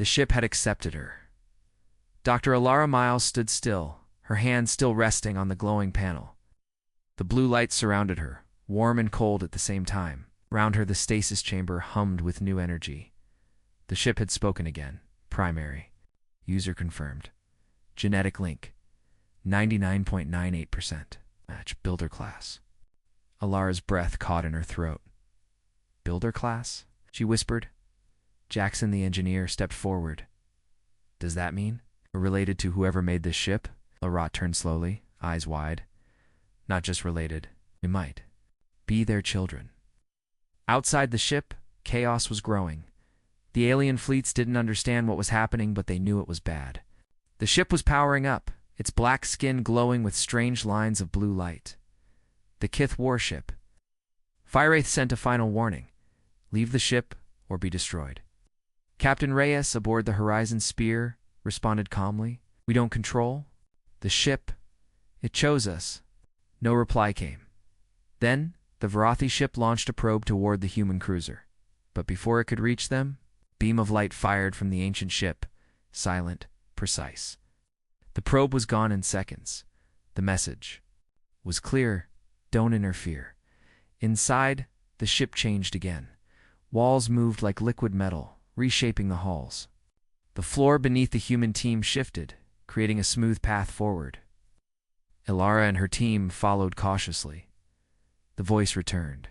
The ship had accepted her. Dr. Alara Miles stood still, her hand still resting on the glowing panel. The blue light surrounded her, warm and cold at the same time. Round her the stasis chamber hummed with new energy. The ship had spoken again. Primary. User confirmed. Genetic link. 99.98%. Match builder class. Alara's breath caught in her throat. Builder class? She whispered. Jackson, the engineer, stepped forward. Does that mean we're related to whoever made this ship? Alara turned slowly, eyes wide. Not just related. We might be their children. Outside the ship, chaos was growing. The alien fleets didn't understand what was happening, but they knew it was bad. The ship was powering up, its black skin glowing with strange lines of blue light. The Kith warship. Firewraith sent a final warning. Leave the ship or be destroyed. Captain Reyes aboard the Horizon Spear responded calmly. We don't control the ship. It chose us. No reply came. Then, the Varathi ship launched a probe toward the human cruiser. But before it could reach them, a beam of light fired from the ancient ship, silent, precise. The probe was gone in seconds. The message was clear. Don't interfere. Inside, the ship changed again. Walls moved like liquid metal, reshaping the halls. The floor beneath the human team shifted, creating a smooth path forward. Alara and her team followed cautiously. The voice returned.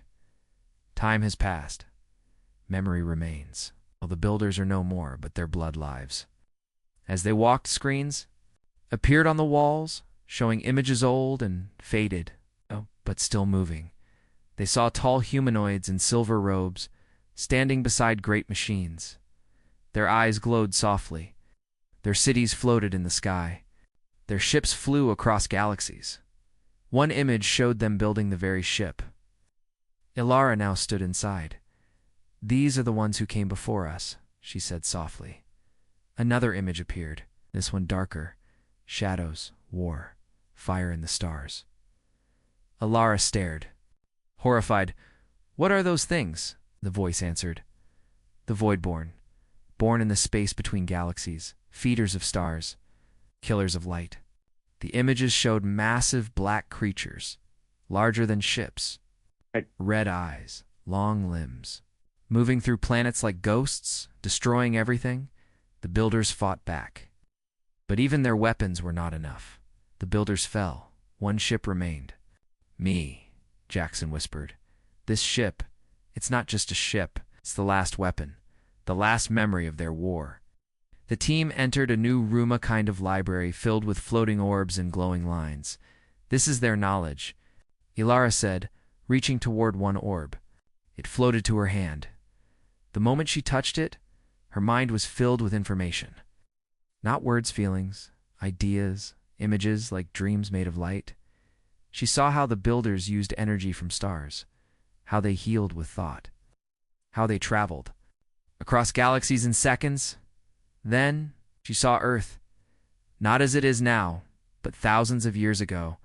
Time has passed. Memory remains. Well, the builders are no more, but their blood lives. As they walked, screens appeared on the walls, showing images old and faded, but still moving. They saw tall humanoids in silver robes, standing beside great machines. Their eyes glowed softly. Their cities floated in the sky. Their ships flew across galaxies. One image showed them building the very ship. Alara now stood inside. These are the ones who came before us, she said softly. Another image appeared, this one darker. Shadows, war, fire in the stars. Alara stared. Horrified, what are those things? The voice answered. The Voidborn, born in the space between galaxies, feeders of stars, killers of light. The images showed massive black creatures, larger than ships, red eyes, long limbs. Moving through planets like ghosts, destroying everything, the builders fought back. But even their weapons were not enough. The builders fell. One ship remained. Me, Jackson whispered. This ship, it's not just a ship, it's the last weapon, the last memory of their war. The team entered a new Ruma kind of library filled with floating orbs and glowing lines. This is their knowledge, Alara said, reaching toward one orb. It floated to her hand. The moment she touched it, her mind was filled with information. Not words, feelings, ideas, images like dreams made of light. She saw how the builders used energy from stars, how they healed with thought, how they traveled across galaxies in seconds. Then she saw Earth, not as it is now, but thousands of years ago.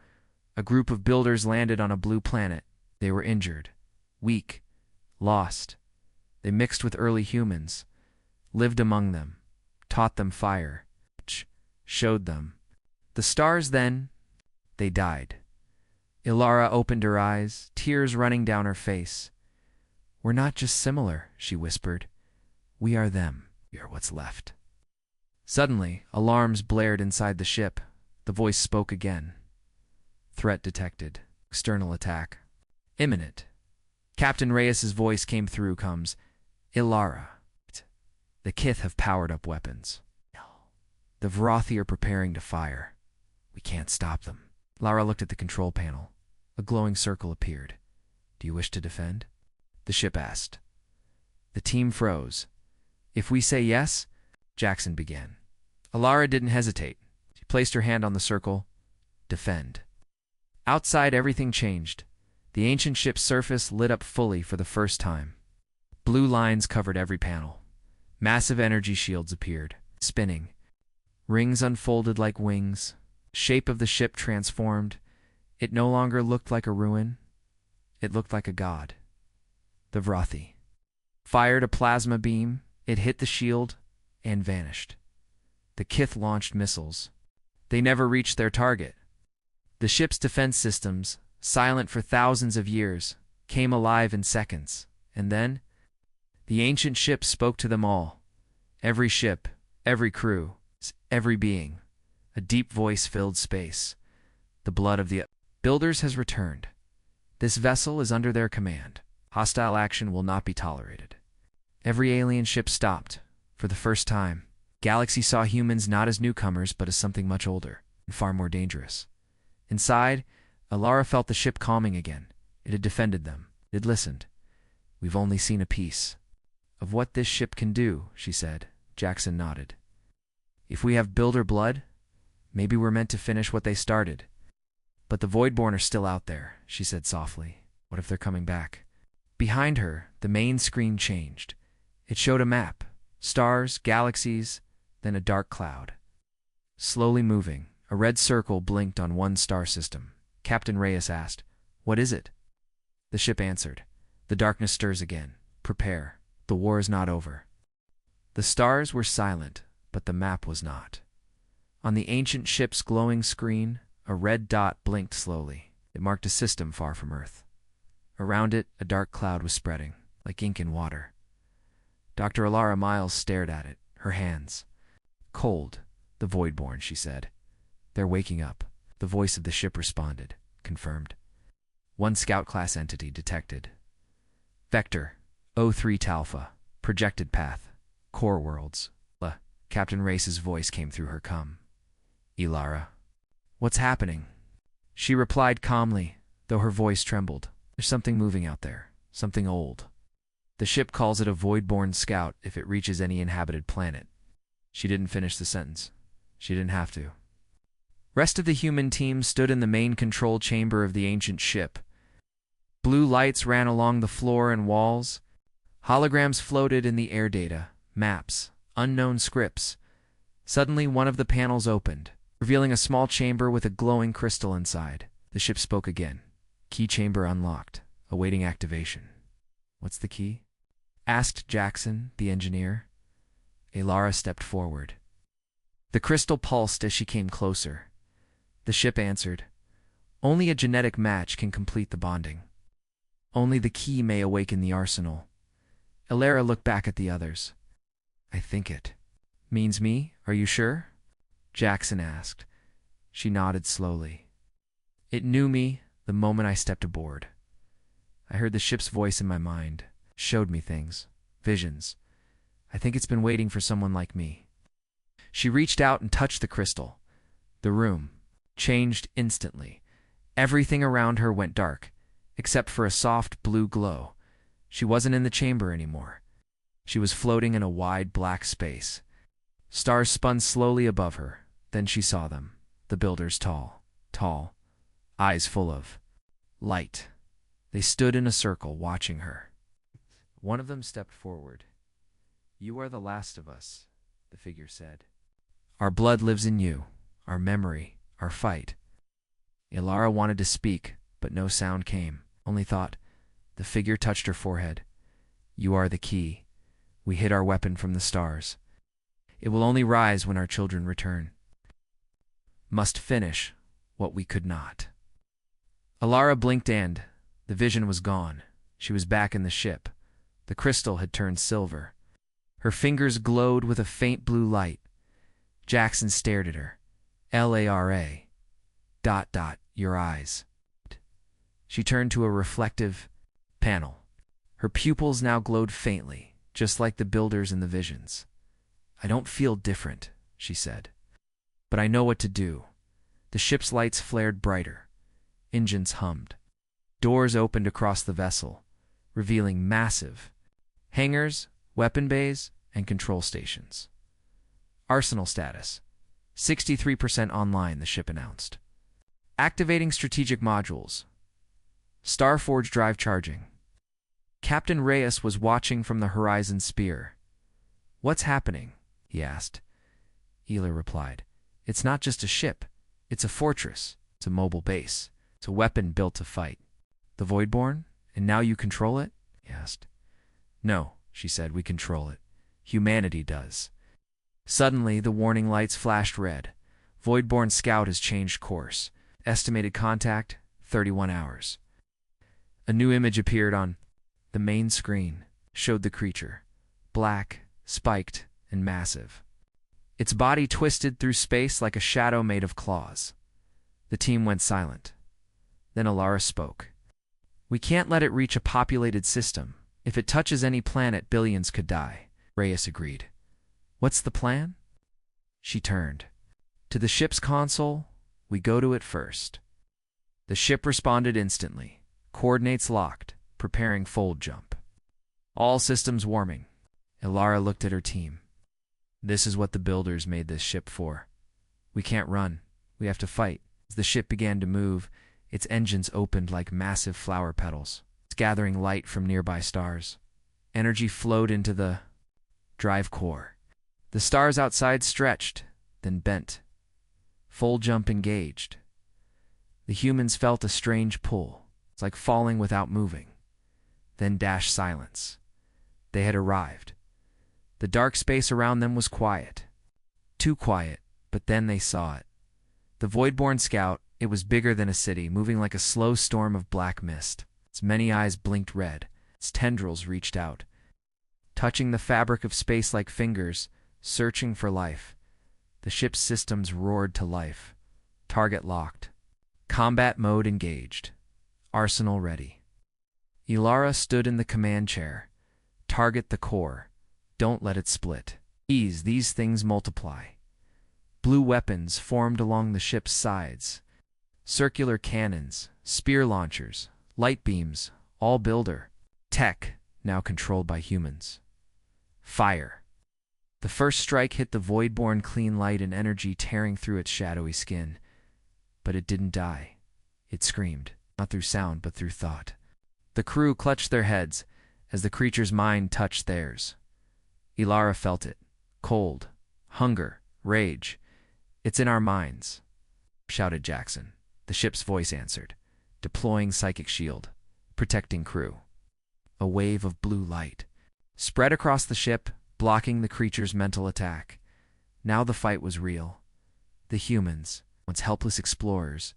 A group of builders landed on a blue planet. They were injured, weak, lost. They mixed with early humans, lived among them, taught them fire, showed them the stars. Then they died. Alara opened her eyes, tears running down her face. We're not just similar, she whispered. We are them. We are what's left. Suddenly, alarms blared inside the ship. The voice spoke again. Threat detected. External attack. Imminent. Captain Reyes's voice came through. Comes. Alara. The Kith have powered up weapons. The Varathi are preparing to fire. We can't stop them. Lara looked at the control panel. A glowing circle appeared. Do you wish to defend? The ship asked. The team froze. If we say yes, Jackson began. Alara didn't hesitate. She placed her hand on the circle. Defend. Outside, everything changed. The ancient ship's surface lit up fully for the first time. Blue lines covered every panel. Massive energy shields appeared, spinning. Rings unfolded like wings. The shape of the ship transformed. It no longer looked like a ruin. It looked like a god. The Varathi fired a plasma beam. It hit the shield. and vanished. The Kith launched missiles. They never reached their target. The ship's defense systems, silent for thousands of years, came alive in seconds. And then, the ancient ship spoke to them all. Every ship, every crew, every being. A deep voice filled space. The blood of the builders has returned. This vessel is under their command. Hostile action will not be tolerated. Every alien ship stopped. For the first time, Galaxy saw humans not as newcomers but as something much older and far more dangerous. Inside, Alara felt the ship calming again. It had defended them. It had listened. "We've only seen a piece of what this ship can do," she said. Jackson nodded. "If we have builder blood, maybe we're meant to finish what they started. But the Voidborn are still out there," she said softly. "What if they're coming back?" Behind her, the main screen changed. It showed a map. Stars, galaxies, then a dark cloud. Slowly moving, a red circle blinked on one star system. Captain Reyes asked, "What is it?" The ship answered, "The darkness stirs again. Prepare. The war is not over." The stars were silent, but the map was not. On the ancient ship's glowing screen, a red dot blinked slowly. It marked a system far from Earth. Around it, a dark cloud was spreading, like ink in water. Dr. Alara Miles stared at it, her hands. "Cold, the Voidborn," she said. "They're waking up." The voice of the ship responded, confirmed. One Scout-class entity detected. Vector, O3 Talpha, projected path, core worlds. Captain Race's voice came through her comm. "Ilara, what's happening?" She replied calmly, though her voice trembled. "There's something moving out there, something old. The ship calls it a Voidborn scout if it reaches any inhabited planet." She didn't finish the sentence. She didn't have to. Rest of the human team stood in the main control chamber of the ancient ship. Blue lights ran along the floor and walls. Holograms floated in the air data, maps, unknown scripts. Suddenly, one of the panels opened, revealing a small chamber with a glowing crystal inside. The ship spoke again. "Key chamber unlocked, awaiting activation." "What's the key?" asked Jackson, the engineer. Alara stepped forward. The crystal pulsed as she came closer. The ship answered, "Only a genetic match can complete the bonding. Only the key may awaken the arsenal." Alara looked back at the others. "I think it means me, are you sure?" Jackson asked. She nodded slowly. "It knew me the moment I stepped aboard. I heard the ship's voice in my mind, showed me things, visions. I think it's been waiting for someone like me." She reached out and touched the crystal. The room changed instantly. Everything around her went dark, except for a soft blue glow. She wasn't in the chamber anymore. She was floating in a wide black space. Stars spun slowly above her. Then she saw them, the builders tall, eyes full of light. They stood in a circle, watching her. One of them stepped forward. "You are the last of us," the figure said. "Our blood lives in you, our memory, our fight." Ilara wanted to speak, but no sound came, only thought. The figure touched her forehead. "You are the key. We hid our weapon from the stars. It will only rise when our children return. Must finish what we could not." Alara blinked and the vision was gone. She was back in the ship. The crystal had turned silver. Her fingers glowed with a faint blue light. Jackson stared at her. "Lara. ... Your eyes." She turned to a reflective panel. Her pupils now glowed faintly, just like the builders in the visions. "I don't feel different," she said. "But I know what to do." The ship's lights flared brighter. Engines hummed. Doors opened across the vessel, revealing massive hangars, weapon bays, and control stations. "Arsenal status. 63% online," the ship announced. "Activating strategic modules. Starforge drive charging." Captain Reyes was watching from the horizon sphere. "What's happening?" he asked. Hila replied, "It's not just a ship. It's a fortress. It's a mobile base. It's a weapon built to fight." "The Voidborn? And now you control it?" he asked. "No," she said, "we control it. Humanity does." Suddenly, the warning lights flashed red. Voidborn Scout has changed course. Estimated contact, 31 hours. A new image appeared on the main screen, showed the creature. Black, spiked, and massive. Its body twisted through space like a shadow made of claws. The team went silent. Then Alara spoke. "We can't let it reach a populated system. If it touches any planet, billions could die." Reyes agreed. "What's the plan?" She turned. "To the ship's console, we go to it first." The ship responded instantly. Coordinates locked, preparing fold jump. All systems warming. Alara looked at her team. "This is what the builders made this ship for. We can't run. We have to fight." As the ship began to move, its engines opened like massive flower petals. It's gathering light from nearby stars. Energy flowed into the drive core. The stars outside stretched, then bent. Fold jump engaged. The humans felt a strange pull. It's like falling without moving. Then dash silence. They had arrived. The dark space around them was quiet. Too quiet, but then they saw it. The Voidborn Scout, it was bigger than a city, moving like a slow storm of black mist. Its many eyes blinked red. Its tendrils reached out, touching the fabric of space like fingers, searching for life. The ship's systems roared to life. Target locked. Combat mode engaged. Arsenal ready. Alara stood in the command chair. Target the core. Don't let it split. These things multiply. Blue weapons formed along the ship's sides. Circular cannons, spear launchers, light beams, all builder. Tech, now controlled by humans. Fire. The first strike hit the Voidborn, clean light and energy tearing through its shadowy skin. But it didn't die. It screamed, not through sound but through thought. The crew clutched their heads as the creature's mind touched theirs. Alara felt it. Cold, hunger, rage. "It's in our minds," shouted Jackson. The ship's voice answered, deploying psychic shield, protecting crew. A wave of blue light spread across the ship, blocking the creature's mental attack. Now the fight was real. The humans, once helpless explorers,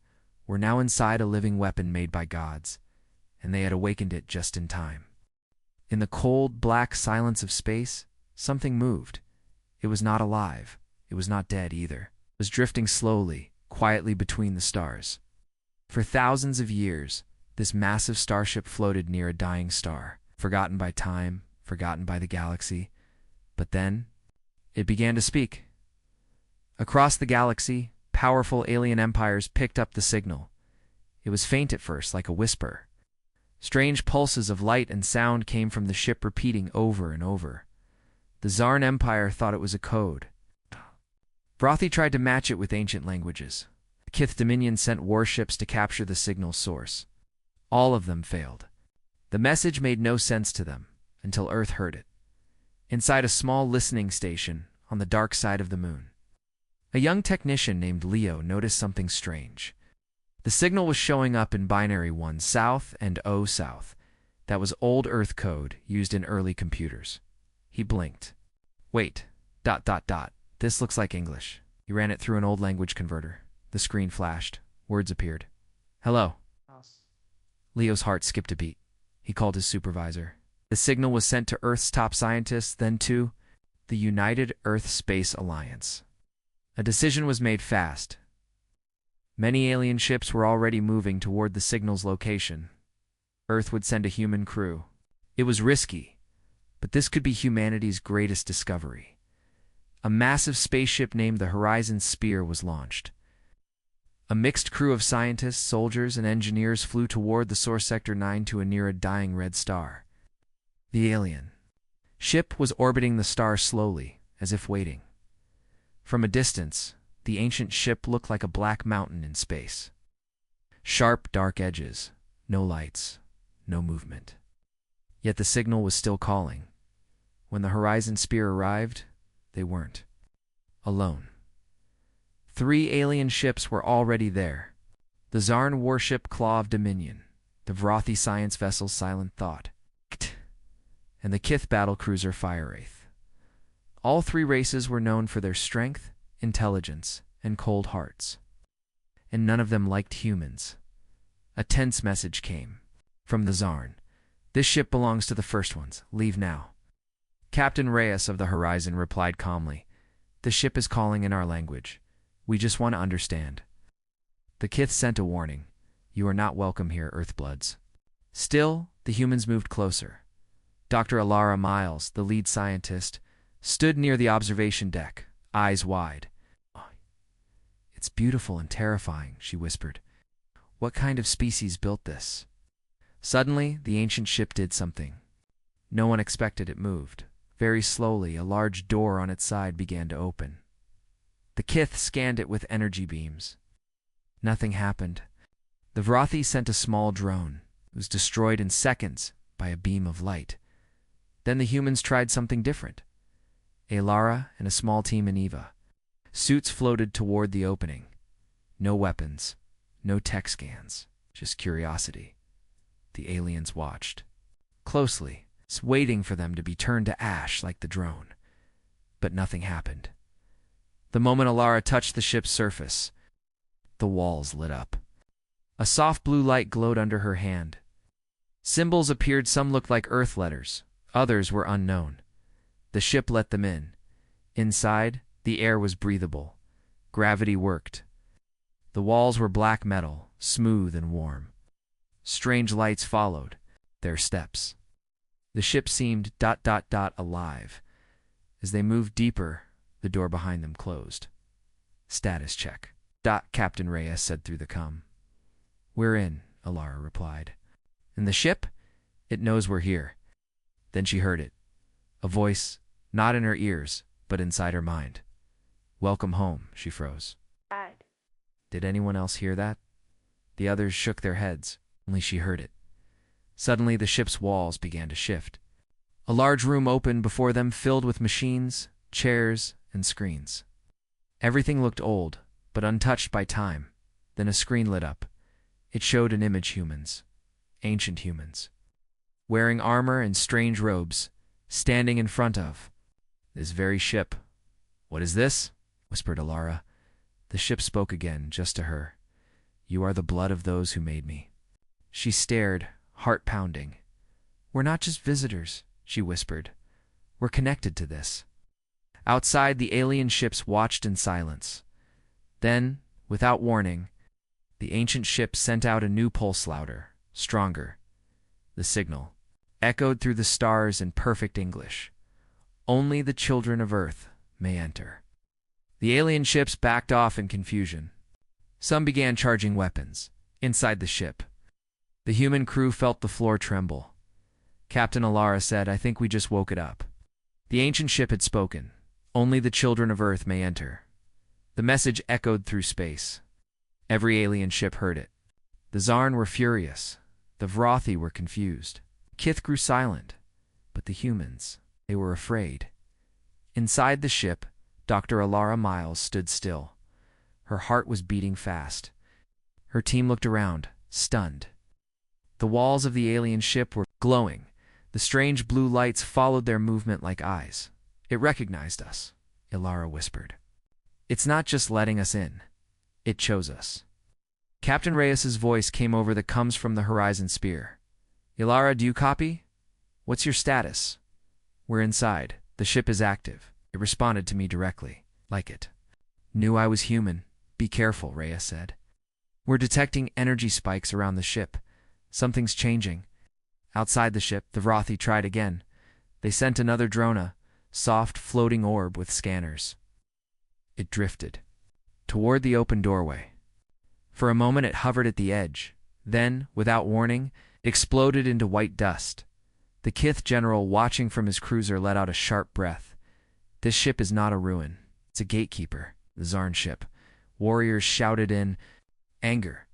were now inside a living weapon made by gods, and they had awakened it just in time. In the cold, black silence of space, something moved. It was not alive. It was not dead either. It was drifting slowly, quietly between the stars. For thousands of years, this massive starship floated near a dying star, forgotten by time, forgotten by the galaxy. But then, it began to speak. Across the galaxy, powerful alien empires picked up the signal. It was faint at first, like a whisper. Strange pulses of light and sound came from the ship, repeating over and over. The Zarn Empire thought it was a code. Vrothi tried to match it with ancient languages. The Kith Dominion sent warships to capture the signal source. All of them failed. The message made no sense to them, until Earth heard it. Inside a small listening station on the dark side of the moon. A young technician named Leo noticed something strange. The signal was showing up in binary 1 south and O south. That was old Earth code used in early computers. He blinked. "Wait, ... This looks like English." He ran it through an old language converter. The screen flashed. Words appeared. "Hello." Leo's heart skipped a beat. He called his supervisor. The signal was sent to Earth's top scientists, then to the United Earth Space Alliance. A decision was made fast. Many alien ships were already moving toward the signal's location. Earth would send a human crew. It was risky, but this could be humanity's greatest discovery. A massive spaceship named the Horizon Spear was launched. A mixed crew of scientists, soldiers, and engineers flew toward the source Sector 9 to near a dying red star. The alien ship was orbiting the star slowly, as if waiting. From a distance, the ancient ship looked like a black mountain in space. Sharp, dark edges, no lights, no movement. Yet the signal was still calling. When the Horizon Spear arrived, they weren't alone. 3 alien ships were already there. The Zarn warship Claw of Dominion, the Vrothi science vessel Silent Thought, and the Kith battlecruiser Fire Wraith. All three races were known for their strength, intelligence, and cold hearts. And none of them liked humans. A tense message came from the Zarn. This ship belongs to the first ones. Leave now. Captain Reyes of the Horizon replied calmly. The ship is calling in our language. We just want to understand. The Kith sent a warning. You are not welcome here, Earthbloods. Still, the humans moved closer. Dr. Alara Miles, the lead scientist, stood near the observation deck, eyes wide. It's beautiful and terrifying, she whispered. What kind of species built this? Suddenly, the ancient ship did something. No one expected it moved. Very slowly, a large door on its side began to open. The Kith scanned it with energy beams. Nothing happened. The Vrathi sent a small drone. It was destroyed in seconds by a beam of light. Then the humans tried something different. Alara and a small team in Eva. Suits floated toward the opening. No weapons, no tech scans, just curiosity. The aliens watched closely, waiting for them to be turned to ash like the drone. But nothing happened. The moment Alara touched the ship's surface, the walls lit up. A soft blue light glowed under her hand. Symbols appeared. Some looked like Earth letters. Others were unknown. The ship let them in. Inside, the air was breathable. Gravity worked. The walls were black metal, smooth and warm. Strange lights followed their steps. The ship seemed ... alive. As they moved deeper, the door behind them closed. Status check. Captain Reyes said through the comm. We're in, Alara replied. And the ship? It knows we're here. Then she heard it. A voice, not in her ears, but inside her mind. Welcome home, she froze. Dad. Did anyone else hear that? The others shook their heads. Only she heard it. Suddenly, the ship's walls began to shift. A large room opened before them, filled with machines, chairs, and screens. Everything looked old, but untouched by time. Then a screen lit up. It showed an image humans. Ancient humans. Wearing armor and strange robes, standing in front of this very ship. What is this? Whispered Alara. The ship spoke again, just to her. You are the blood of those who made me. She stared, heart pounding. We're not just visitors, she whispered. We're connected to this. Outside, the alien ships watched in silence. Then, without warning, the ancient ship sent out a new pulse louder, stronger. The signal echoed through the stars in perfect English. Only the children of Earth may enter. The alien ships backed off in confusion. Some began charging weapons. Inside the ship, the human crew felt the floor tremble. Captain Alara said, I think we just woke it up. The ancient ship had spoken. Only the children of Earth may enter. The message echoed through space. Every alien ship heard it. The Zarn were furious. The Vrathi were confused. Kith grew silent. But the humans, they were afraid. Inside the ship, Dr. Alara Miles stood still. Her heart was beating fast. Her team looked around, stunned. The walls of the alien ship were glowing. The strange blue lights followed their movement like eyes. It recognized us, Alara whispered. It's not just letting us in. It chose us. Captain Reyes's voice came over the comes from the Horizon Spear. Alara, do you copy? What's your status? We're inside. The ship is active. It responded to me directly. Like it. Knew I was human. Be careful, Reyes said. We're detecting energy spikes around the ship. Something's changing. Outside the ship, the Vrathi tried again. They sent another drone, a soft, floating orb with scanners. It drifted toward the open doorway. For a moment it hovered at the edge. Then, without warning, it exploded into white dust. The Kith general, watching from his cruiser, let out a sharp breath. This ship is not a ruin. It's a gatekeeper, the Zarn ship. Warriors shouted in anger.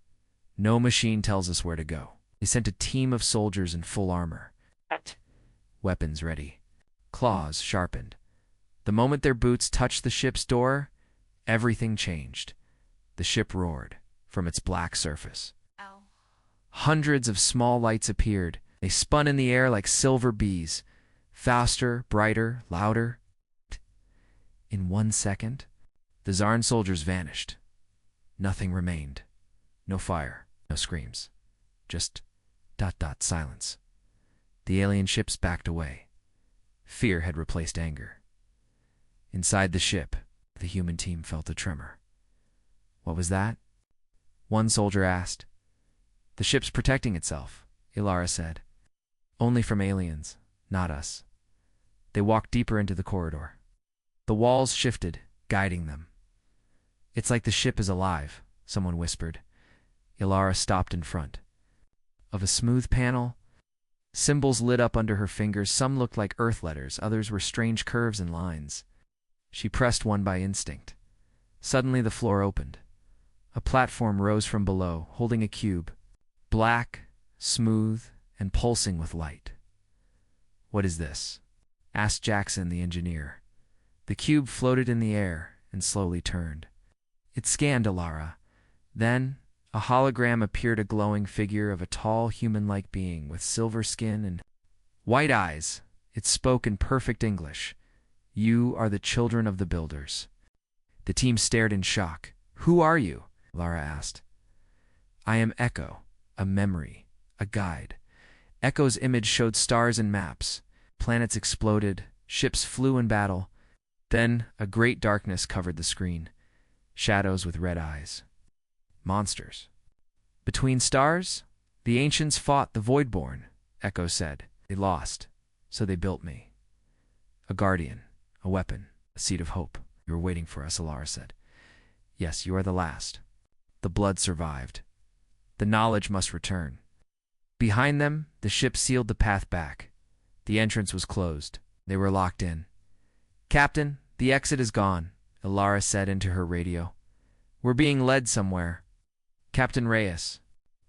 No machine tells us where to go. They sent a team of soldiers in full armor. Weapons ready. Claws sharpened. The moment their boots touched the ship's door, everything changed. The ship roared from its black surface. Ow. Hundreds of small lights appeared. They spun in the air like silver bees. Faster, brighter, louder. In 1 second, the Zarn soldiers vanished. Nothing remained. No fire, no screams. Just ... silence. The alien ships backed away. Fear had replaced anger. Inside the ship, the human team felt a tremor. What was that? One soldier asked. The ship's protecting itself, Ilara said. Only from aliens, not us. They walked deeper into the corridor. The walls shifted, guiding them. It's like the ship is alive, someone whispered. Ilara stopped in front of a smooth panel. Symbols lit up under her fingers. Some looked like Earth letters, others were strange curves and lines. She pressed one by instinct. Suddenly the floor opened. A platform rose from below, holding a cube, black, smooth, and pulsing with light. What is this? Asked Jackson, the engineer. The cube floated in the air and slowly turned. It scanned Ilara. Then a hologram appeared, a glowing figure of a tall, human-like being with silver skin and white eyes. It spoke in perfect English. You are the children of the builders. The team stared in shock. Who are you? Ilara asked. I am Echo, a memory, a guide. Echo's image showed stars and maps. Planets exploded, ships flew in battle. Then a great darkness covered the screen. Shadows with red eyes. Monsters. Between stars, the ancients fought the Voidborn, Echo said. They lost, so they built me. A guardian, a weapon, a seed of hope. You were waiting for us, Ilara said. Yes, you are the last. The blood survived. The knowledge must return. Behind them, the ship sealed the path back. The entrance was closed. They were locked in. Captain, the exit is gone, Ilara said into her radio. We're being led somewhere. Captain Reyes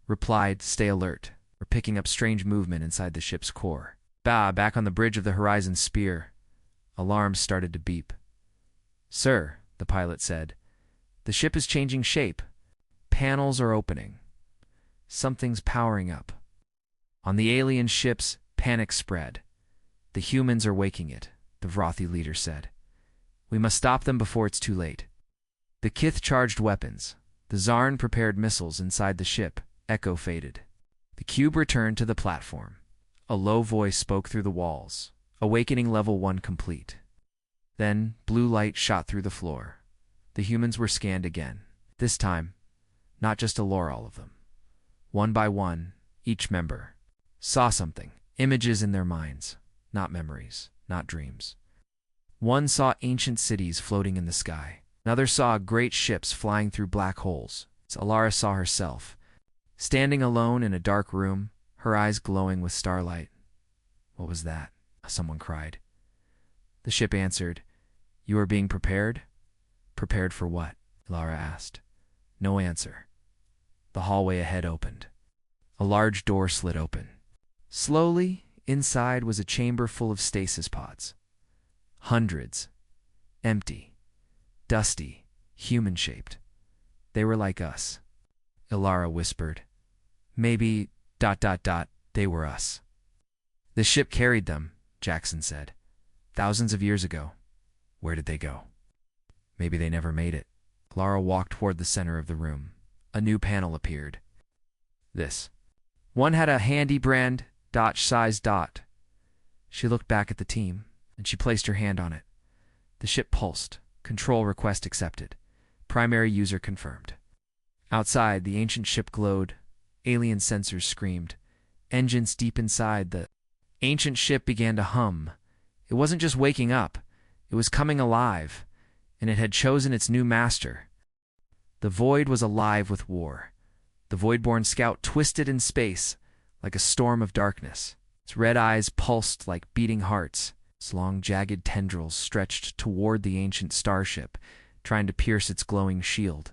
replied, stay alert. We're picking up strange movement inside the ship's core. Back on the bridge of the Horizon Spear. Alarms started to beep. Sir, the pilot said, the ship is changing shape. Panels are opening. Something's powering up. On the alien ships, panic spread. The humans are waking it, the Vrothy leader said. We must stop them before it's too late. The Kith charged weapons. The Zarn prepared missiles inside the ship. Echo faded. The cube returned to the platform. A low voice spoke through the walls. Awakening level 1 complete. Then, blue light shot through the floor. The humans were scanned again. This time, not just Ilara, all of them. One by one, each member saw something. Images in their minds. Not memories, not dreams. One saw ancient cities floating in the sky. Another saw great ships flying through black holes. Ilara saw herself, standing alone in a dark room, her eyes glowing with starlight. What was that? Someone cried. The ship answered, You are being prepared? Prepared for what? Ilara asked. No answer. The hallway ahead opened. A large door slid open. Slowly, inside was a chamber full of stasis pods. Hundreds. Empty. Dusty. Human-shaped. They were like us. Ilara whispered. Maybe ... they were us. The ship carried them, Jackson said. Thousands of years ago. Where did they go? Maybe they never made it. Ilara walked toward the center of the room. A new panel appeared. This. One had a handy brand, size . She looked back at the team, and she placed her hand on it. The ship pulsed. Control request accepted. Primary user confirmed. Outside, the ancient ship glowed. Alien sensors screamed. Engines deep inside the ancient ship began to hum. It wasn't just waking up. It was coming alive, and it had chosen its new master. The void was alive with war. The Voidborn scout twisted in space like a storm of darkness. Its red eyes pulsed like beating hearts. Its long, jagged tendrils stretched toward the ancient starship, trying to pierce its glowing shield.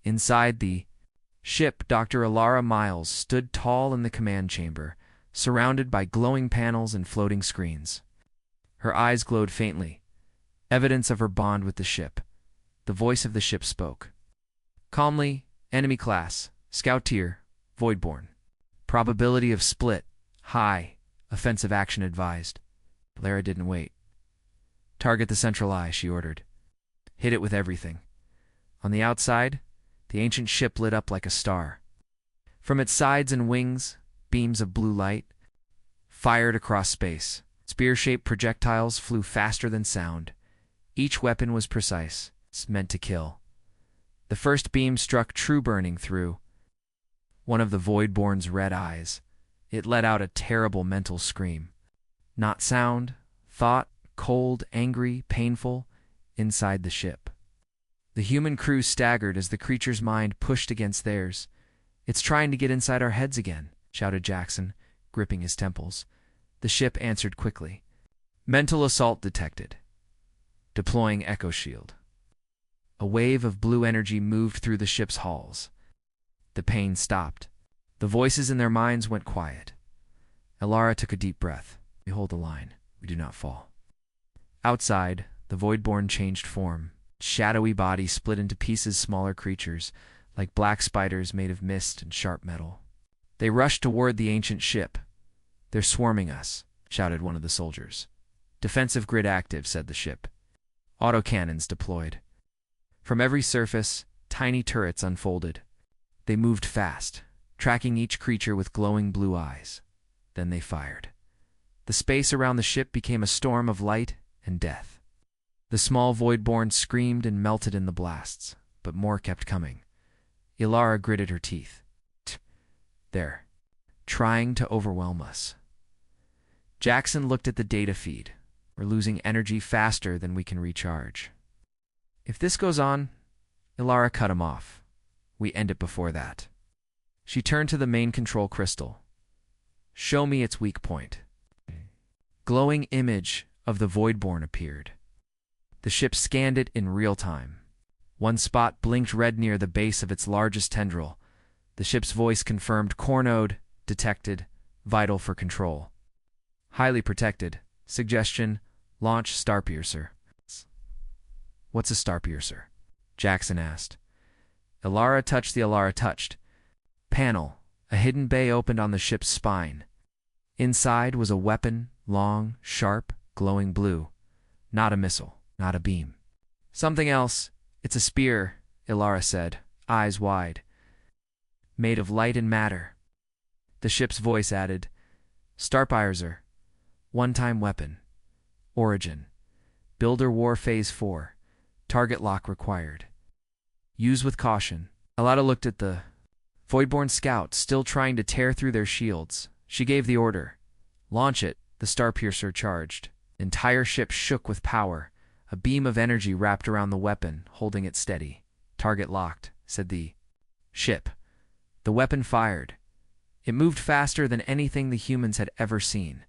Inside the ship, Dr. Ilara Miles stood tall in the command chamber, surrounded by glowing panels and floating screens. Her eyes glowed faintly, evidence of her bond with the ship. The voice of the ship spoke. Calmly, enemy class, scout tier, Voidborn. Probability of split, high, offensive action advised. Lara didn't wait. Target the central eye, she ordered. hit it with everything. On the outside, the ancient ship lit up like a star. From its sides and wings, beams of blue light fired across space. Spear-shaped projectiles flew faster than sound. Each weapon was precise, meant to kill. The first beam struck true burning through one of the Voidborn's red eyes. It let out a terrible mental scream. Not sound, thought, cold, angry, painful, inside the ship. The human crew staggered as the creature's mind pushed against theirs. "It's trying to get inside our heads again," shouted Jackson, gripping his temples. The ship answered quickly. Mental assault detected. Deploying echo shield. A wave of blue energy moved through the ship's halls. The pain stopped. The voices in their minds went quiet. Elara took a deep breath. "We hold the line. We do not fall." Outside, the Voidborn changed form. Shadowy body split into pieces, smaller creatures, like black spiders made of mist and sharp metal. They rushed toward the ancient ship. "They're swarming us," shouted one of the soldiers. "Defensive grid active," said the ship. Autocannons deployed. From every surface, tiny turrets unfolded. They moved fast, tracking each creature with glowing blue eyes. Then they fired. The space around the ship became a storm of light and death. The small Voidborn screamed and melted in the blasts, but more kept coming. Elara gritted her teeth. "They're trying to overwhelm us." Jackson looked at the data feed. "We're losing energy faster than we can recharge." "If this goes on," Elara cut him off. "We end it before that." She turned to the main control crystal. "Show me its weak point." Glowing image of the Voidborn appeared. The ship scanned it in real time. One spot blinked red near the base of its largest tendril. The ship's voice confirmed core node detected, vital for control. Highly protected. Suggestion, launch Starpiercer. "What's a Starpiercer?" Jackson asked. Elara touched the Elara touched. Panel. A hidden bay opened on the ship's spine. Inside was a weapon, long, sharp, glowing blue. Not a missile, not a beam. "Something else. It's a spear," Elara said, eyes wide. "Made of light and matter." The ship's voice added, "Starpiercer. One-time weapon. Origin. Builder War Phase 4. Target lock required. Use with caution." Elara looked at the Voidborn scouts still trying to tear through their shields. She gave the order. "Launch it." The Starpiercer charged. The entire ship shook with power. A beam of energy wrapped around the weapon, holding it steady. "Target locked," said the ship. The weapon fired. It moved faster than anything the humans had ever seen.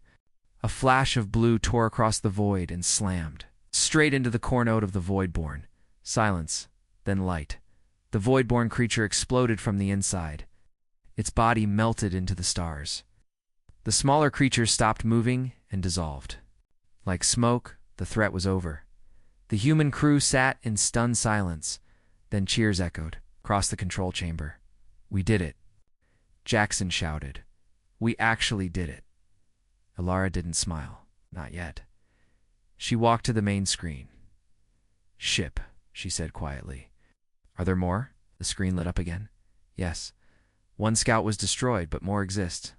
A flash of blue tore across the void and slammed straight into the core node of the Voidborn. Silence, then light. The Voidborn creature exploded from the inside. Its body melted into the stars. The smaller creature stopped moving and dissolved. Like smoke, the threat was over. The human crew sat in stunned silence. Then cheers echoed across the control chamber. "We did it," Jackson shouted. "We actually did it." Elara didn't smile. Not yet. She walked to the main screen. "Ship," she said quietly. "Are there more?" The screen lit up again. "Yes. One scout was destroyed, but more exist."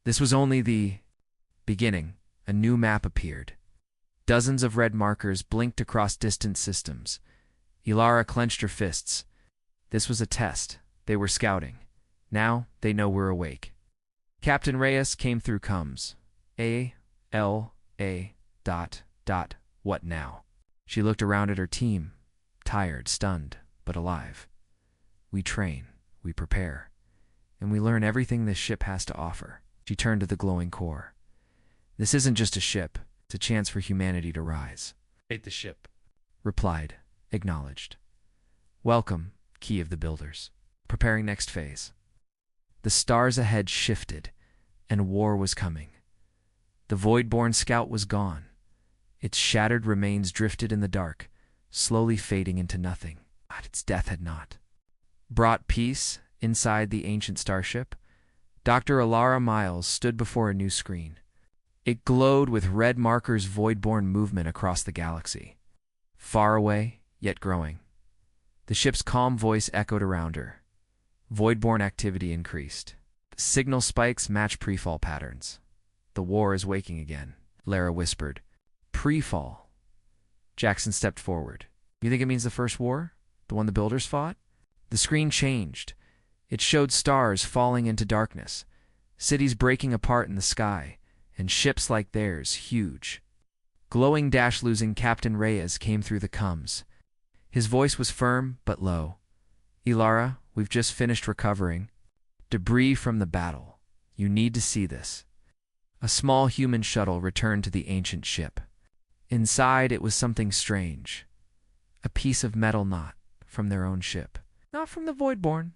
This was only the beginning. A new map appeared. Dozens of red markers blinked across distant systems. Elara clenched her fists. This was a test. They were scouting. Now they know we're awake. Captain Reyes came through comms. A-L-A ... What now? She looked around at her team. Tired, stunned, but alive. "We train, we prepare, and we learn everything this ship has to offer." She turned to the glowing core. "This isn't just a ship. It's a chance for humanity to rise." "Ate the ship." Replied, acknowledged. "Welcome, Key of the Builders. Preparing next phase." The stars ahead shifted, and war was coming. The Voidborn scout was gone. Its shattered remains drifted in the dark, slowly fading into nothing. But its death had not brought peace inside the ancient starship. Dr. Elara Miles stood before a new screen. It glowed with red markers, Voidborn movement across the galaxy. far away, yet growing. The ship's calm voice echoed around her. Voidborn activity increased. The signal spikes match pre-fall patterns. The war is waking again, Lara whispered. Pre-fall. Jackson stepped forward. You think it means the first war? The one the builders fought? The screen changed. It showed stars falling into darkness, cities breaking apart in the sky, and ships like theirs, huge. Glowing dash losing Captain Reyes came through the coms. His voice was firm but low. Ilara, we've just finished recovering debris from the battle. You need to see this. A small human shuttle returned to the ancient ship. Inside it was something strange. A piece of metal not from their own ship. Not from the Voidborn,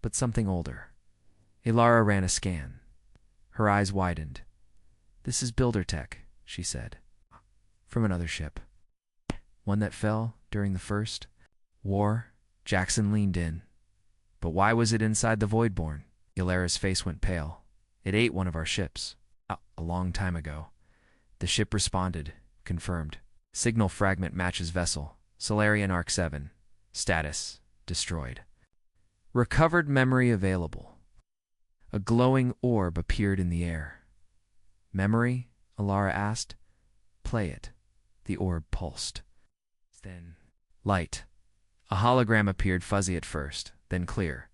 but something older. Ilara ran a scan. Her eyes widened. This is builder tech, she said. From another ship. One that fell during the first war. Jackson leaned in. But why was it inside the Voidborn? Ilara's face went pale. It ate one of our ships. A long time ago. The ship responded. Confirmed. Signal fragment matches vessel. Solarian Arc 7. Status. Destroyed. Recovered memory available. A glowing orb appeared in the air. Memory? Ilara asked. Play it. The orb pulsed. Then light. A hologram appeared, fuzzy at first, then clear.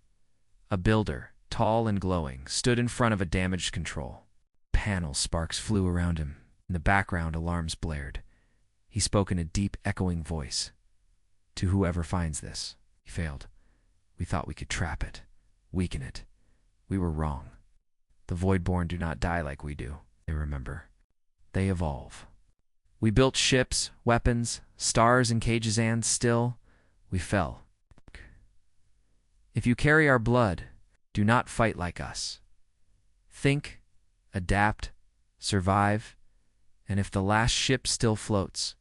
A builder, tall and glowing, stood in front of a damaged control. Panel sparks flew around him. In the background, alarms blared. He spoke in a deep, echoing voice. To whoever finds this. He failed. We thought we could trap it, weaken it. We were wrong. The Voidborn do not die like we do, they remember. They evolve. We built ships, weapons, stars and cages, and still, we fell. If you carry our blood, do not fight like us. Think, adapt, survive, and if the last ship still floats,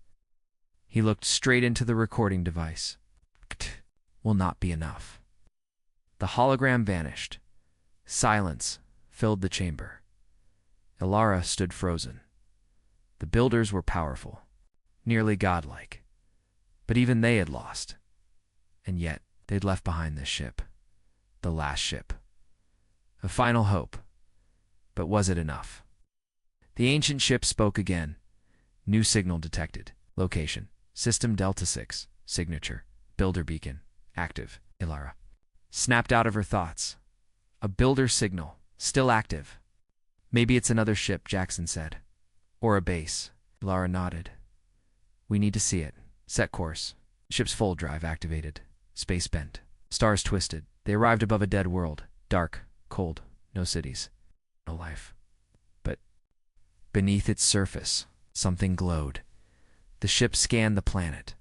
he looked straight into the recording device, will not be enough. The hologram vanished. Silence filled the chamber. Ilara stood frozen. The builders were powerful, nearly godlike. But even they had lost. And yet, they'd left behind this ship. The last ship. A final hope. But was it enough? The ancient ship spoke again. New signal detected. Location. System Delta 6. Signature. Builder beacon. Active. Ilara snapped out of her thoughts. A builder signal. Still active. Maybe it's another ship, Jackson said. Or a base. Ilara nodded. We need to see it. Set course. Ship's full drive activated. Space bent. Stars twisted. They arrived above a dead world. Dark. Cold. No cities. No life. But beneath its surface, something glowed. The ship scanned the planet.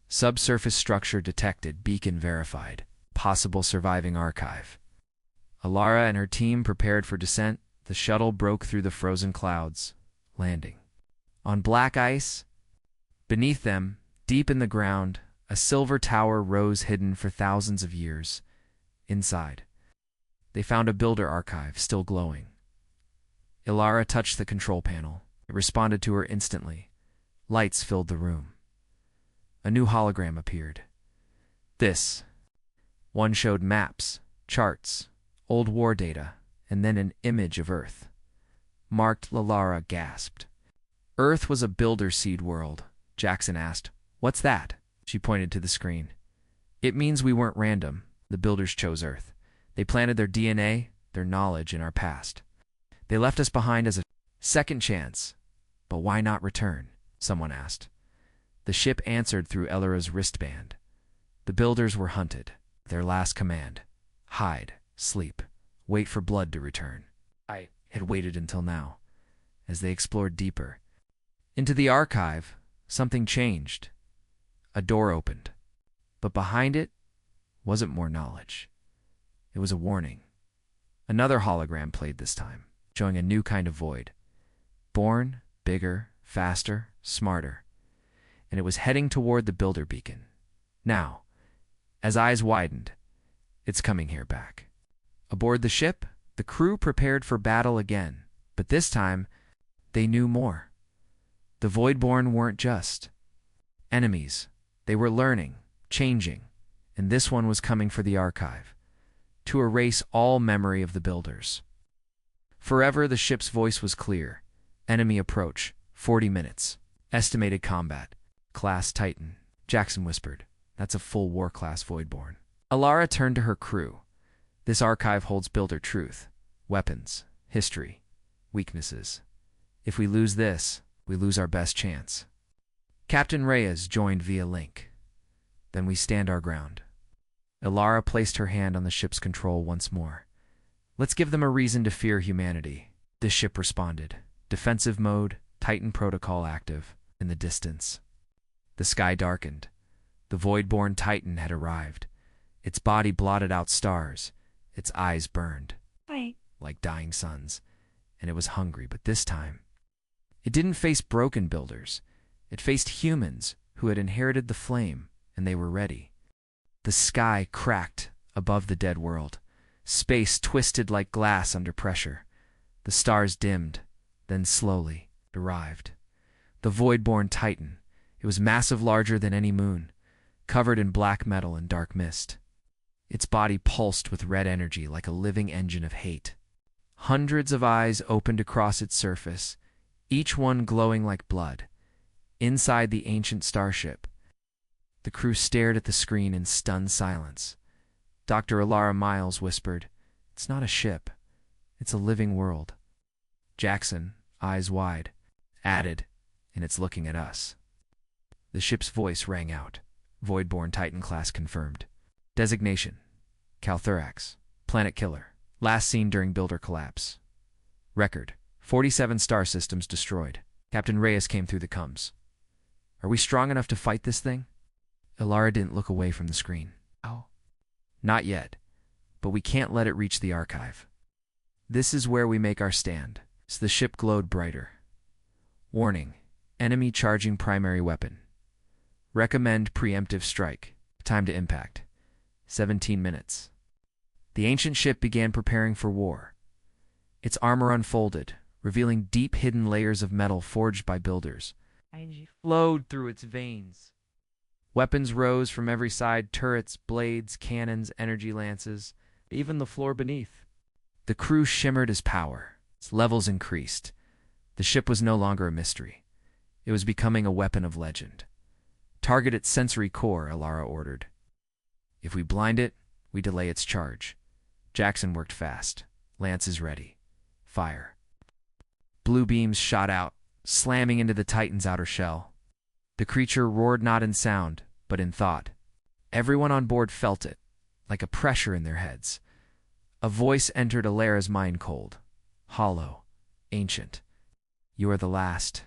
Subsurface structure detected. Beacon verified. Possible surviving archive. Ilara and her team prepared for descent. The shuttle broke through the frozen clouds, landing. On black ice, beneath them, deep in the ground, a silver tower rose hidden for thousands of years. Inside, they found a builder archive still glowing. Ilara touched the control panel. It responded to her instantly. Lights filled the room. A new hologram appeared. This one showed maps, charts, old war data, and then an image of Earth. Marked. Ilara gasped. Earth was a builder seed world. Jackson asked, What's that? She pointed to the screen. It means we weren't random. The builders chose Earth. They planted their DNA, their knowledge in our past. They left us behind as a second chance. But why not return? Someone asked. The ship answered through Ilara's wristband. The builders were hunted. Their last command. Hide, sleep, wait for blood to return. I had waited until now. As they explored deeper into the archive, something changed. A door opened. But behind it wasn't more knowledge. It was a warning. Another hologram played this time, showing a new kind of void. Born, bigger, faster, smarter. And it was heading toward the builder beacon. Now, as eyes widened, it's coming here back. Aboard the ship, the crew prepared for battle again. But this time, they knew more. The Voidborn weren't just enemies. They were learning, changing, and this one was coming for the archive, to erase all memory of the builders. Forever, the ship's voice was clear. Enemy approach, 40 minutes. Estimated combat. Class Titan. Jackson whispered. That's a full war-class Voidborn. Alara turned to her crew. This archive holds builder truth. Weapons. History. Weaknesses. If we lose this, we lose our best chance. Captain Reyes joined via link. Then we stand our ground. Alara placed her hand on the ship's control once more. Let's give them a reason to fear humanity. The ship responded. Defensive mode, Titan protocol active. In the distance, the sky darkened. The Voidborn Titan had arrived. Its body blotted out stars. Its eyes burned like dying suns. And it was hungry, but this time, it didn't face broken builders. It faced humans who had inherited the flame, and they were ready. The sky cracked above the dead world. Space twisted like glass under pressure. The stars dimmed, then slowly arrived. The Voidborn Titan. It was massive, larger than any moon, covered in black metal and dark mist. Its body pulsed with red energy like a living engine of hate. Hundreds of eyes opened across its surface, each one glowing like blood. Inside the ancient starship, the crew stared at the screen in stunned silence. Dr. Alara Miles whispered, "It's not a ship. It's a living world." Jackson, eyes wide, added, "And it's looking at us." The ship's voice rang out. Voidborn Titan class confirmed. Designation: Calthurax. Planet killer. Last seen during builder collapse. Record: 47 star systems destroyed. Captain Reyes came through the comms. Are we strong enough to fight this thing? Alara didn't look away from the screen. Oh. Not yet, but we can't let it reach the archive. This is where we make our stand. So the ship glowed brighter. Warning: enemy charging primary weapon. Recommend preemptive strike. Time to impact: 17 minutes. The ancient ship began preparing for war. Its armor unfolded, revealing deep hidden layers of metal forged by builders. Energy flowed through its veins. Weapons rose from every side: turrets, blades, cannons, energy lances, even the floor beneath. The crew shimmered as power. Its levels increased. The ship was no longer a mystery. It was becoming a weapon of legend. Target its sensory core, Alara ordered. If we blind it, we delay its charge. Jackson worked fast. Lances ready. Fire. Blue beams shot out, slamming into the Titan's outer shell. The creature roared not in sound, but in thought. Everyone on board felt it, like a pressure in their heads. A voice entered Alara's mind cold. Hollow. Ancient. You are the last.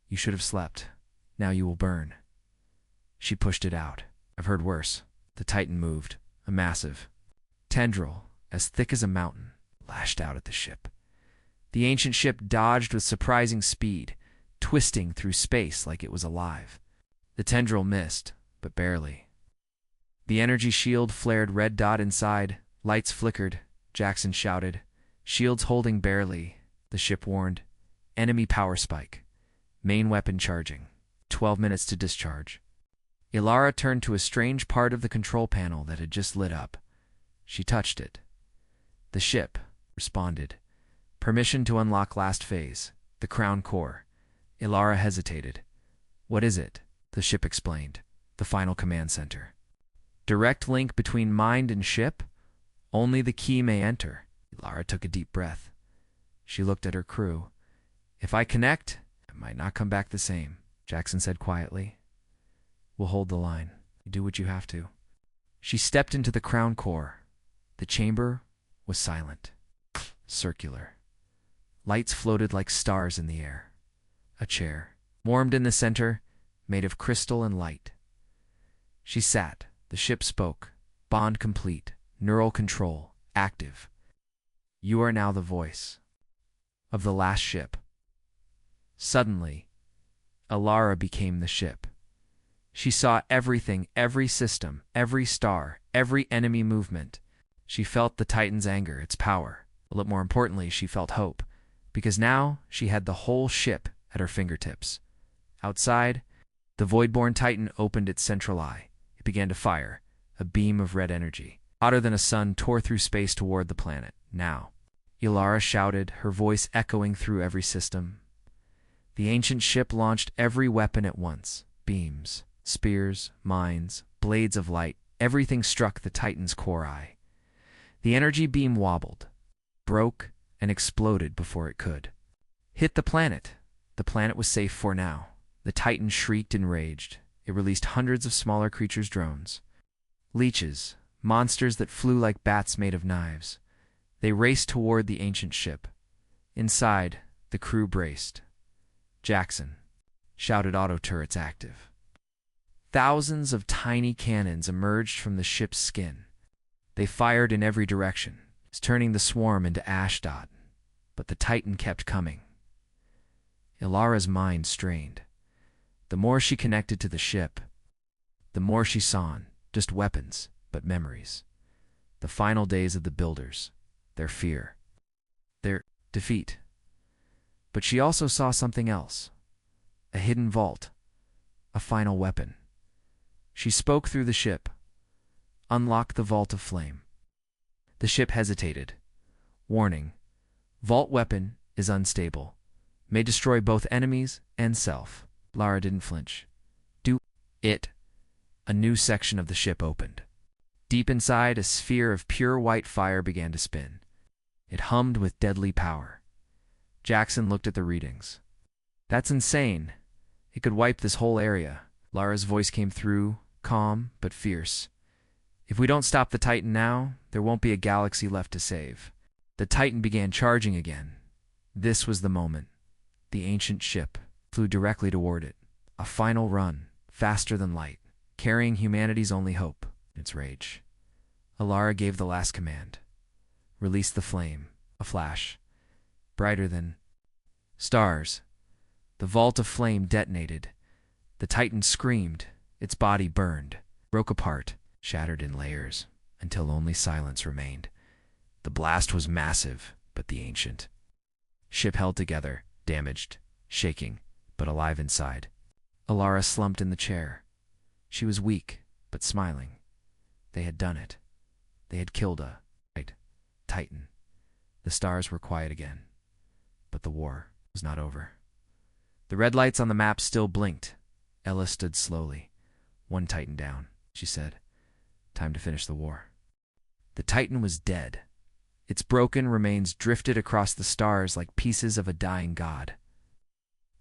You should have slept. Now you will burn. She pushed it out. I've heard worse. The Titan moved. A massive tendril, as thick as a mountain, lashed out at the ship. The ancient ship dodged with surprising speed, twisting through space like it was alive. The tendril missed, but barely. The energy shield flared red dot inside. Lights flickered. Jackson shouted. Shields holding barely. The ship warned. Enemy power spike. Main weapon charging. 12 minutes to discharge. Alara turned to a strange part of the control panel that had just lit up. She touched it. The ship responded. Permission to unlock last phase. The crown core. Alara hesitated. What is it? The ship explained. The final command center. Direct link between mind and ship? Only the key may enter. Alara took a deep breath. She looked at her crew. If I connect, it might not come back the same, Jackson said quietly. We'll hold the line. You do what you have to. She stepped into the crown core. The chamber was silent. Circular. Lights floated like stars in the air. A chair, warmed in the center, made of crystal and light. She sat. The ship spoke. Bond complete. Neural control active. You are now the voice of the last ship. Suddenly, Alara became the ship. She saw everything, every system, every star, every enemy movement. She felt the Titan's anger, its power. But more importantly, she felt hope, because now she had the whole ship at her fingertips. Outside, The void-born Titan opened its central eye. It began to fire. A beam of red energy, hotter than a sun, tore through space toward the planet. Now, Ilara shouted, her voice echoing through every system. The ancient ship launched every weapon at once. Beams, spears, mines, blades of light. Everything struck the Titan's core eye. The energy beam wobbled, broke, and exploded before it could hit the planet. The planet was safe for now. The Titan shrieked and raged. It released hundreds of smaller creatures, drones, leeches, monsters that flew like bats made of knives. They raced toward the ancient ship. Inside, the crew braced. "Jackson," shouted auto turrets active. Thousands of tiny cannons emerged from the ship's skin. They fired in every direction, turning the swarm into ashdot. But the Titan kept coming. Ilara's mind strained. The more she connected to the ship, the more she saw not just weapons, but memories. The final days of the builders, their fear, their defeat. But she also saw something else. A hidden vault. A final weapon. She spoke through the ship. "Unlock the vault of flame." The ship hesitated. "Warning. Vault weapon is unstable. May destroy both enemies and self." Lara didn't flinch. "Do it." A new section of the ship opened. Deep inside, a sphere of pure white fire began to spin. It hummed with deadly power. Jackson looked at the readings. "That's insane. It could wipe this whole area." Lara's voice came through, calm but fierce. "If we don't stop the Titan now, there won't be a galaxy left to save." The Titan began charging again. This was the moment. The ancient ship flew directly toward it. A final run, faster than light, carrying humanity's only hope, its rage. Ilara gave the last command. Release the flame. A flash, brighter than stars. The vault of flame detonated. The Titan screamed. Its body burned, broke apart, shattered in layers, until only silence remained. The blast was massive, but the ancient ship held together, damaged, shaking, but alive inside. Ilara slumped in the chair. She was weak, but smiling. They had done it. They had killed a Titan. The stars were quiet again. But the war was not over. The red lights on the map still blinked. Ella stood slowly. "One Titan down," she said. "Time to finish the war." The Titan was dead. Its broken remains drifted across the stars like pieces of a dying god.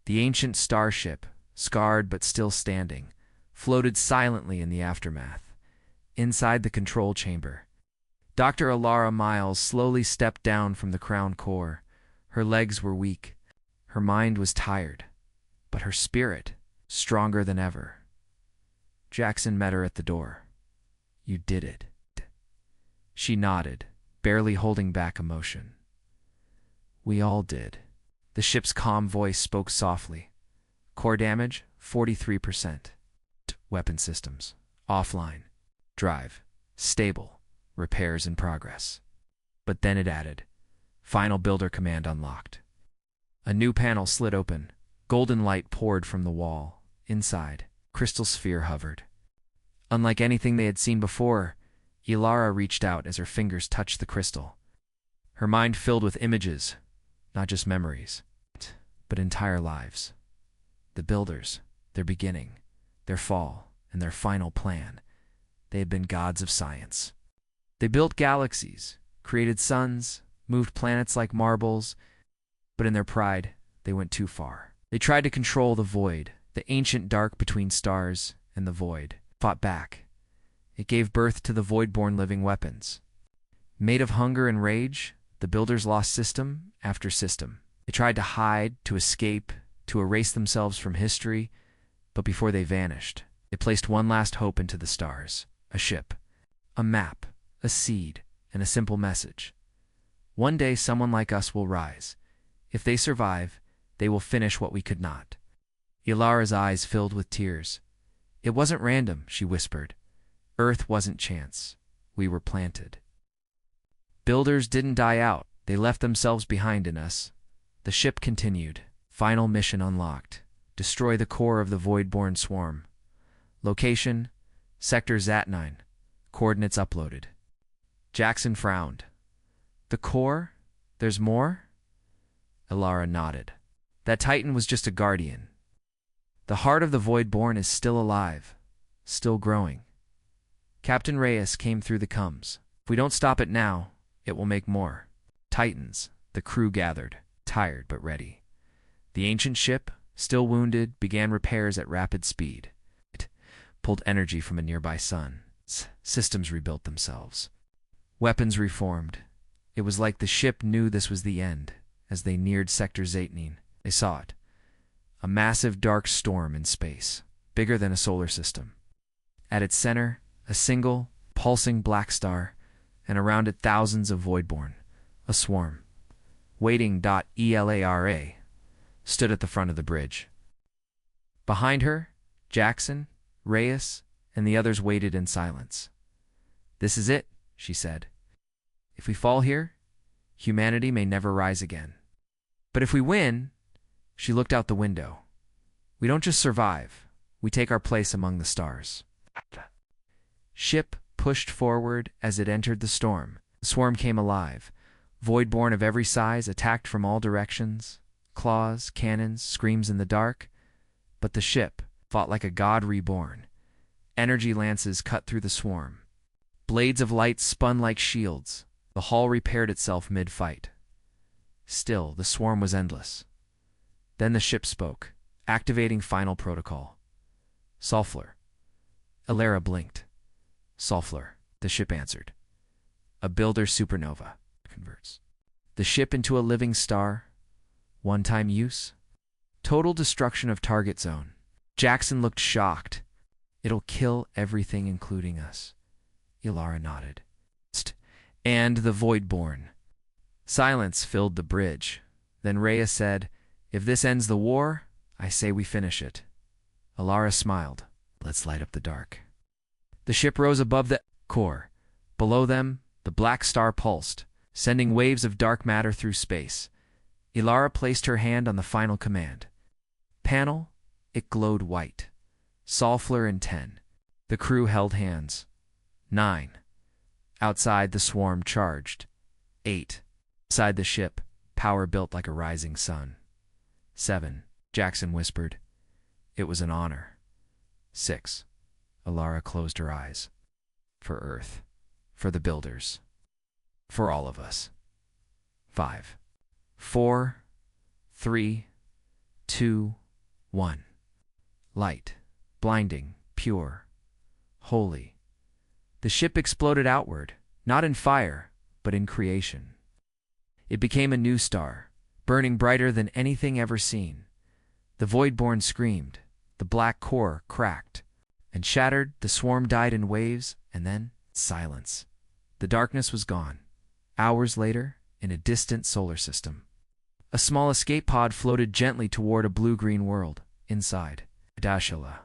The ancient starship, scarred but still standing, floated silently in the aftermath. Inside the control chamber, Dr. Ilara Miles slowly stepped down from the crown core. Her legs were weak. Her mind was tired, but her spirit stronger than ever. Jackson met her at the door. "You did it." She nodded, barely holding back emotion. "We all did." The ship's calm voice spoke softly. "Core damage, 43%. Weapon systems, offline. Drive, stable. Repairs in progress." But then it added, "Final builder command unlocked." A new panel slid open. Golden light poured from the wall. Inside, crystal sphere hovered. Unlike anything they had seen before, Ilara reached out as her fingers touched the crystal. Her mind filled with images, not just memories, but entire lives. The builders, their beginning, their fall, and their final plan. They had been gods of science. They built galaxies, created suns, moved planets like marbles, but in their pride, they went too far. They tried to control the void, the ancient dark between stars and the void, fought back. It gave birth to the void-born living weapons. Made of hunger and rage, the builders lost system after system. They tried to hide, to escape, to erase themselves from history, but before they vanished, they placed one last hope into the stars. A ship, a map, a seed, and a simple message. One day someone like us will rise. If they survive, they will finish what we could not. Ilara's eyes filled with tears. "It wasn't random," she whispered. "Earth wasn't chance. We were planted." Builders didn't die out. They left themselves behind in us. The ship continued. Final mission unlocked. Destroy the core of the void-born swarm. Location, Sector Zat-9. Coordinates uploaded. Jackson frowned. The core? There's more? Ilara nodded. That Titan was just a guardian. The heart of the void-born is still alive, still growing. Captain Reyes came through the comms. If we don't stop it now, it will make more. Titans, the crew gathered, tired but ready. The ancient ship, still wounded, began repairs at rapid speed. It pulled energy from a nearby sun. Systems rebuilt themselves. Weapons reformed. It was like the ship knew this was the end. As they neared Sector Zat-9, they saw it. A massive dark storm in space, bigger than a solar system. At its center, a single, pulsing black star, and around it thousands of voidborn, a swarm. Waiting.ELARA stood at the front of the bridge. Behind her, Jackson, Reyes, and the others waited in silence. "This is it," she said. "If we fall here, humanity may never rise again. But if we win," she looked out the window, "we don't just survive, we take our place among the stars." Ship pushed forward as it entered the storm. The swarm came alive. Voidborn of every size attacked from all directions. Claws, cannons, screams in the dark. But the ship fought like a god reborn. Energy lances cut through the swarm. Blades of light spun like shields. The hull repaired itself mid-fight. Still, the swarm was endless. Then the ship spoke, activating final protocol. "Sulfur." Ilara blinked. "Sulfur," the ship answered. "A builder supernova converts the ship into a living star. One-time use. Total destruction of target zone." Jackson looked shocked. "It'll kill everything, including us." Ilara nodded. "And the Voidborn." Silence filled the bridge. Then Reyes said, "If this ends the war, I say we finish it." Ilara smiled. "Let's light up the dark." The ship rose above the core. Below them, the black star pulsed, sending waves of dark matter through space. Ilara placed her hand on the final command. Panel, it glowed white. Sulfur in 10. The crew held hands. 9. Outside, the swarm charged. 8. Inside the ship, power built like a rising sun. 7. Jackson whispered. "It was an honor." 6. Ilara closed her eyes. "For Earth. For the builders. For all of us." 5. 4. 3. 2. 1. Light. Blinding. Pure. Holy. The ship exploded outward, not in fire, but in creation. It became a new star, burning brighter than anything ever seen. The Voidborn screamed, the black core cracked, and shattered. The swarm died in waves, and then silence. The darkness was gone. Hours later, in a distant solar system, a small escape pod floated gently toward a blue-green world. Inside, Adashila.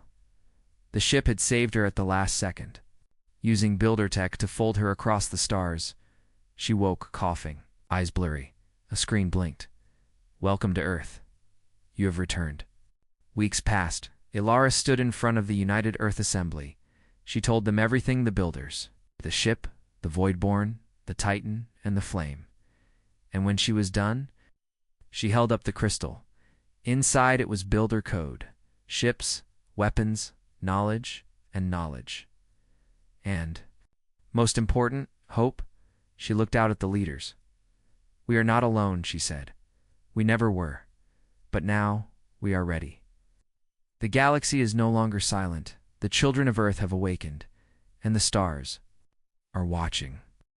The ship had saved her at the last second. Using builder tech to fold her across the stars, she woke coughing, eyes blurry. A screen blinked. "Welcome to Earth. You have returned." Weeks passed. Ilara stood in front of the United Earth Assembly. She told them everything: the builders, the ship, the Voidborn, the Titan, and the Flame. And when she was done, she held up the crystal. Inside it was builder code, ships, weapons, knowledge, and knowledge. And, most important, hope. She looked out at the leaders. "We are not alone," she said. "We never were. But now, we are ready. The galaxy is no longer silent. The children of Earth have awakened, and the stars are watching."